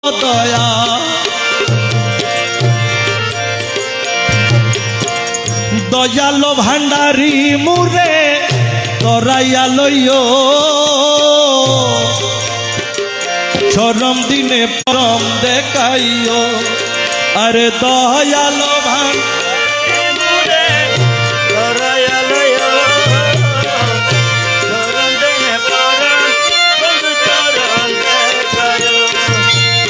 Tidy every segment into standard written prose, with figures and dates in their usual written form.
দয়া দয়ালো ভান্ডারি মুরে তরাইয়া লইও চরম দিনে পরম দেখাইও আরে দয়ালো ভান্ডারি মুরে তরাইয়া লইও চরম দিনে পরম দেখাইও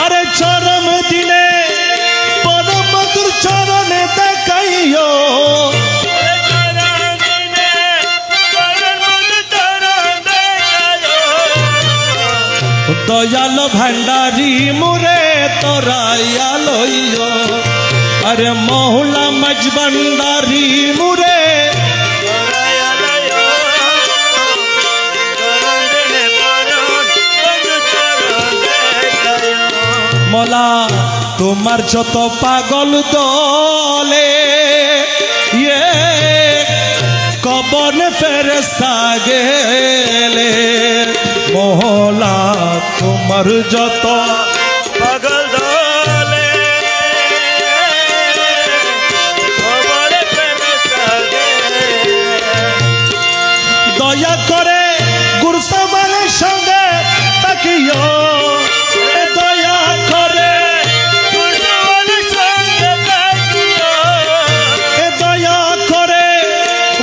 আরে চরম দিনে পরম মধুর চরণে দেখাইও দয়ালো ভান্ডারি মুরে তরাইয়া লইও আরে মহুলা মজ ভান্ডারি মুরে তরাইয়া লইও মোলা তোমার যত পাগল দলে কবর ফেরেশতা গেলে মোহলা তোমার যত পাগল দলে কবর ফেরেশতা গেলে দয়া করে গুরসামানের সঙ্গে তাকিও দয়া করে গুরসামানের সঙ্গে তাকিও দয়া করে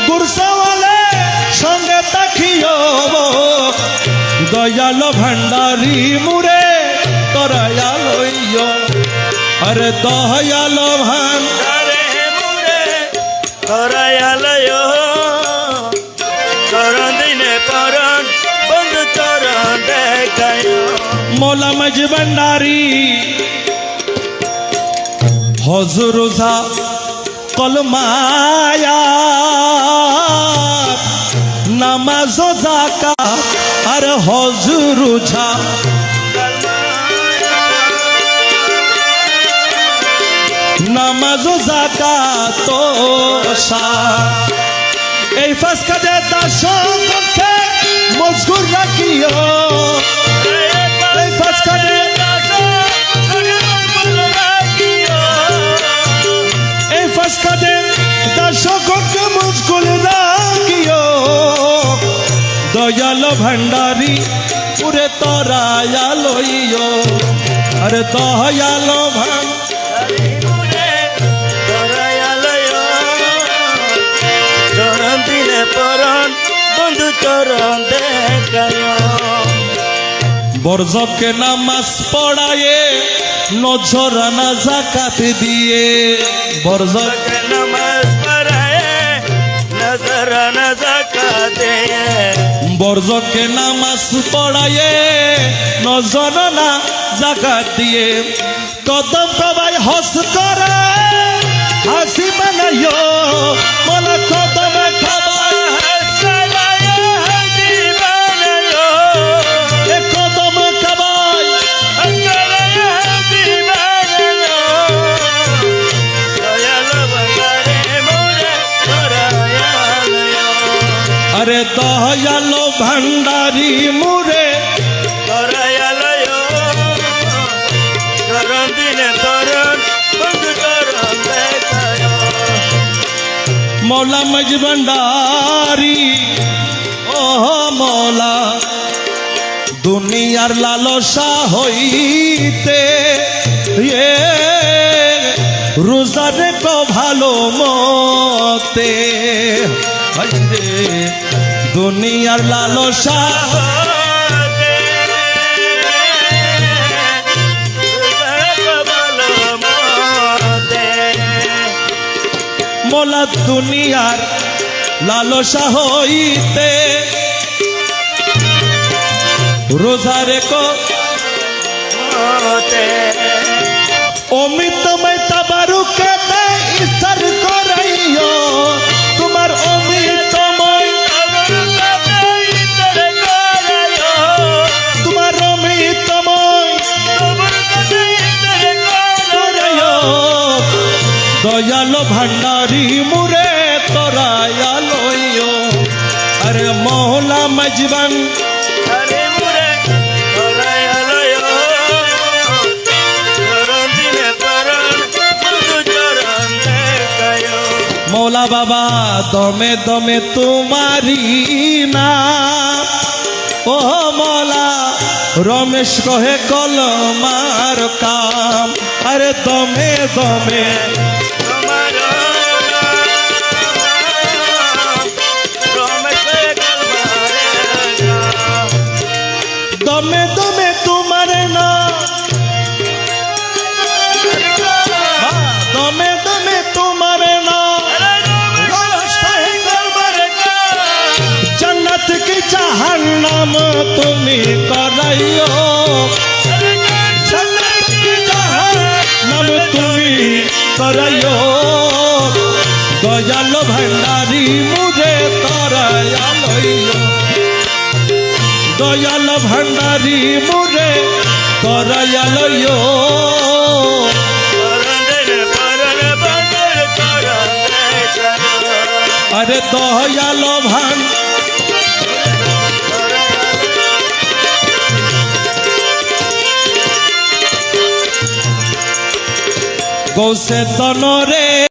গুরসামানের সঙ্গে তাকিও দয়ালো ভান্ডারি মুরে তরাইয়া লইও আরে দয়ালো ভান্ডারি মুরে তরাইয়া লইও চরণ দিনে পরণ বন্ধু চরণ দেখাইও মোলা মজ ভান্ডারি হজুর রোজা কলমায়া নামাজ যাকাত আর হজুর ঝা নামাজ যাকাত এই ফাঁস কাজে দাসকে মজগুর রাখিও এই ফাঁস কাজে এই ফাঁস কাজে দাসকে মজগুর রাখিও দয়ালো ভান্ডারি পুরে তরাইয়া লইও আরে দয়ালো ভান্ডারি পুরে তরাইয়া লইও চরণ দিনে পরণ বন্ধু চরণ দেখাইও বরজকে নামাজ পড়ায়ে নজরানা যাকাত দিয়ে বরজকে নামাজ পড়ায়ে নজরানা যাকাত দিয়ে বরজকে নামাজ পড়ায়ে নজরানা যাকাত দিয়ে কদম কবাই হস করে হাসি বানাইও মোলা কদম কবাই হস করে হাসি বানাইও এ কদম কবাই হস করে হাসি বানাইও দয়ালো ভান্ডারি মুরে তরাইয়া লইও আরে দয়ালো ভান্ডারি মুরে তরাইয়া লইও চরণ দিনে পরণ বন্ধু চরণ দেখাইও মৌলা মজ ভান্ডারি ও মৌলা দুনিয়ার লালসা হইতে রোজারে কো ভালো মতে দুনিয়ার লালসা মোলা দুনিয়ার লালসা হইতে রোজারে কো অমিতময় তাবারুকে ইস্তার করাইও তোমার অমিতময় তোমার অমিতময় দয়ালো ভান্ডারি মুরে তরাইয়া লইও আরে মহলা মজবান আরে মুরে তরাইয়া লইও বাবা দমে দমে তোমারি না ও মলা রমেশ কহে কলমার কাম আরে দমে দমে দমে দমে তোমার না দমে দমে তোমার না जन्नत की जहन्नम तुम्हें कराइयो जन्नत की जहन्नम तुम्हें कराइयो दयाल भंडारी मुझे कराइयो दयाल भंडारी मुझे कराइयो अरे दयाल भंडारी गौसे तनरे